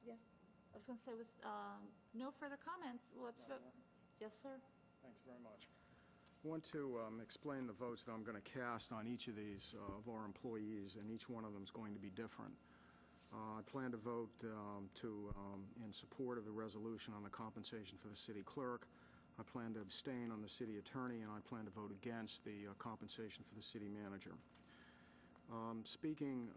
Yes. I was going to say with no further comments, well, let's vote. Yes, sir. Thanks very much. I want to explain the votes that I'm going to cast on each of these of our employees, and each one of them is going to be different. I plan to vote in support of the resolution on the compensation for the city clerk. I plan to abstain on the city attorney, and I plan to vote against the compensation for the city manager. Speaking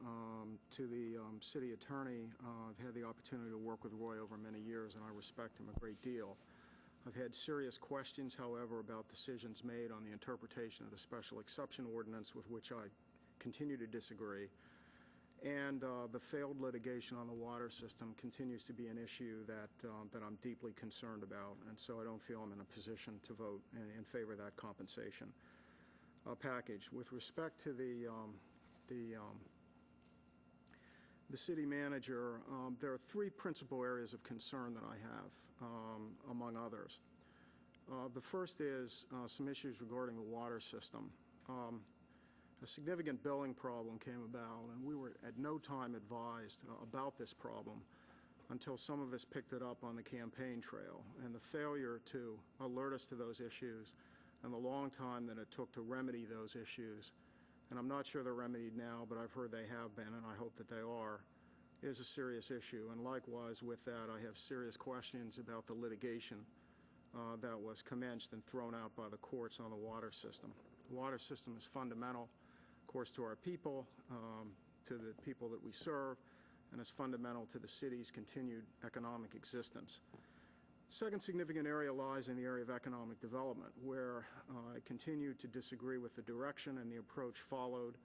to the city attorney, I've had the opportunity to work with Roy over many years, and I respect him a great deal. I've had serious questions, however, about decisions made on the interpretation of the special exception ordinance, with which I continue to disagree. And the failed litigation on the water system continues to be an issue that I'm deeply concerned about, and so I don't feel I'm in a position to vote in favor of that compensation package. With respect to the city manager, there are three principal areas of concern that I have, among others. The first is some issues regarding the water system. A significant billing problem came about, and we were at no time advised about this problem until some of us picked it up on the campaign trail. And the failure to alert us to those issues and the long time that it took to remedy those issues, and I'm not sure they're remedied now, but I've heard they have been, and I hope that they are, is a serious issue. And likewise with that, I have serious questions about the litigation that was commenced and thrown out by the courts on the water system. The water system is fundamental, of course, to our people, to the people that we serve, and is fundamental to the city's continued economic existence. Second significant area lies in the area of economic development, where I continue to disagree with the direction and the approach followed,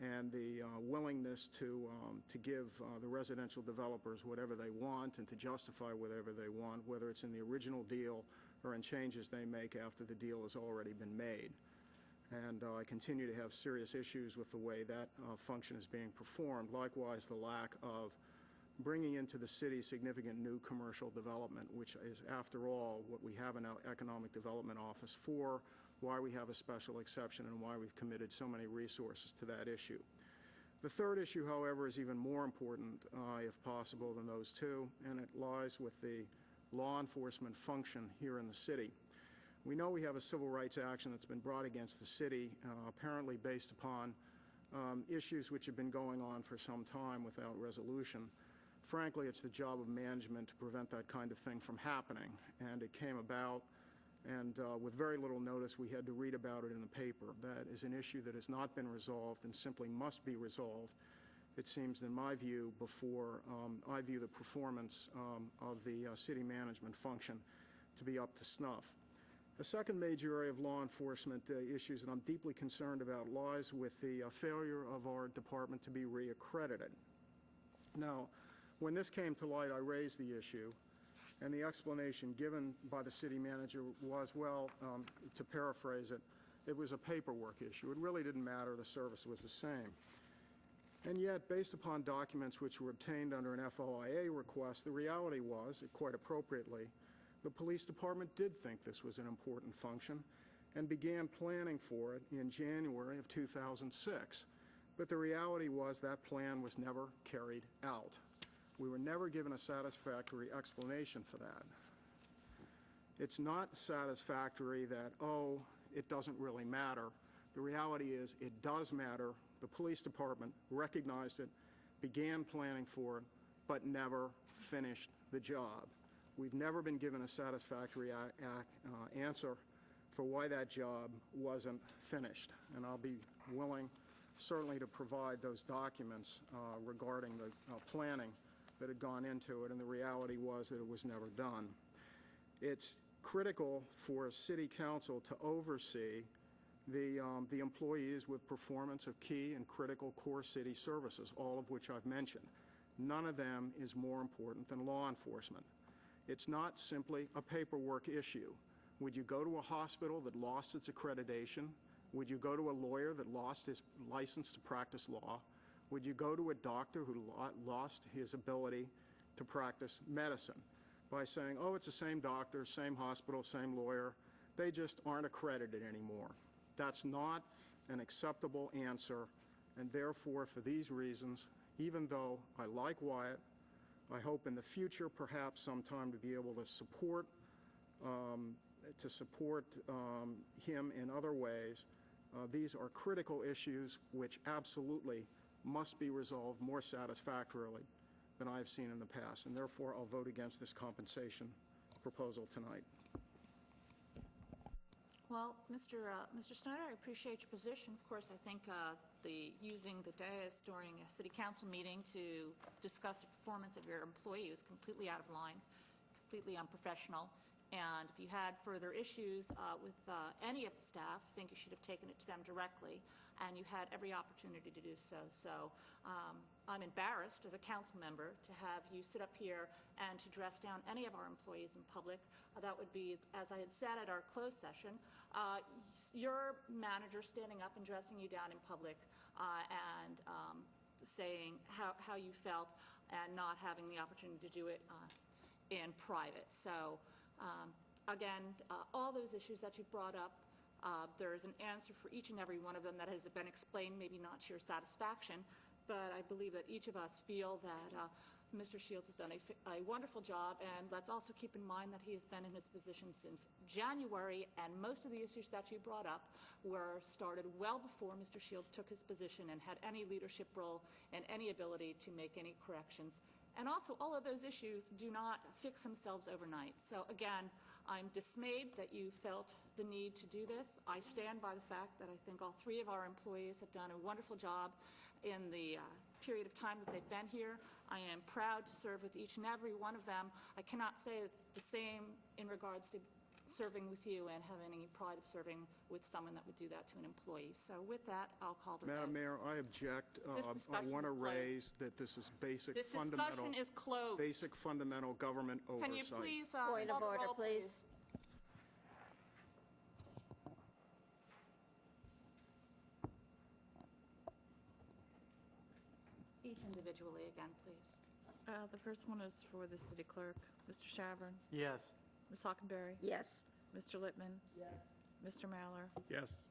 and the willingness to give the residential developers whatever they want and to justify whatever they want, whether it's in the original deal or in changes they make after the deal has already been made. And I continue to have serious issues with the way that function is being performed. Likewise, the lack of bringing into the city significant new commercial development, which is, after all, what we have an economic development office for, why we have a special exception, and why we've committed so many resources to that issue. The third issue, however, is even more important, if possible, than those two, and it lies with the law enforcement function here in the city. We know we have a civil rights action that's been brought against the city, apparently based upon issues which have been going on for some time without resolution. Frankly, it's the job of management to prevent that kind of thing from happening, and it came about, and with very little notice we had to read about it in the paper. That is an issue that has not been resolved and simply must be resolved, it seems, in my view, before I view the performance of the city management function to be up to snuff. The second major area of law enforcement issues that I'm deeply concerned about lies with the failure of our department to be reaccredited. Now, when this came to light, I raised the issue, and the explanation given by the city manager was, well, to paraphrase it, it was a paperwork issue. It really didn't matter. The service was the same. And yet, based upon documents which were obtained under an FOIA request, the reality was, quite appropriately, the police department did think this was an important function and began planning for it in January of 2006. But the reality was that plan was never carried out. We were never given a satisfactory explanation for that. It's not satisfactory that, oh, it doesn't really matter. The reality is it does matter. The police department recognized it, began planning for it, but never finished the job. We've never been given a satisfactory answer for why that job wasn't finished, and I'll be willing certainly to provide those documents regarding the planning that had gone into it, and the reality was that it was never done. It's critical for a city council to oversee the employees with performance of key and critical core city services, all of which I've mentioned. None of them is more important than law enforcement. It's not simply a paperwork issue. Would you go to a hospital that lost its accreditation? Would you go to a lawyer that lost his license to practice law? Would you go to a doctor who lost his ability to practice medicine by saying, oh, it's the same doctor, same hospital, same lawyer, they just aren't accredited anymore? That's not an acceptable answer, and therefore, for these reasons, even though I like Wyatt, I hope in the future, perhaps sometime, to be able to support him in other ways. These are critical issues which absolutely must be resolved more satisfactorily than I have seen in the past, and therefore I'll vote against this compensation proposal tonight. Well, Mr. Snyder, I appreciate your position. Of course, I think using the dais during a city council meeting to discuss the performance of your employee is completely out of line, completely unprofessional. And if you had further issues with any of the staff, I think you should have taken it to them directly, and you had every opportunity to do so. So I'm embarrassed as a council member to have you sit up here and to dress down any of our employees in public. That would be, as I had said at our closed session, your manager standing up and dressing you down in public and saying how you felt and not having the opportunity to do it in private. So again, all those issues that you brought up, there is an answer for each and every one of them that has been explained, maybe not to your satisfaction, but I believe that each of us feel that Mr. Shields has done a wonderful job, and let's also keep in mind that he has been in his position since January, and most of the issues that you brought up were started well before Mr. Shields took his position and had any leadership role and any ability to make any corrections. And also, all of those issues do not fix themselves overnight. So again, I'm dismayed that you felt the need to do this. I stand by the fact that I think all three of our employees have done a wonderful job in the period of time that they've been here. I am proud to serve with each and every one of them. I cannot say the same in regards to serving with you and having any pride of serving with someone that would do that to an employee. So with that, I'll call the vote. Madam Mayor, I object. I want to raise that this is basic, This fundamental, discussion is closed. basic fundamental government oversight. Can you please Point of call the order, roll, please. Each individually again, please. The first one is for the city clerk. Mr. Shavern? Yes. Ms. Hockenberry? Yes. Mr. Littman? Yes. Mr. Mallor? Yes.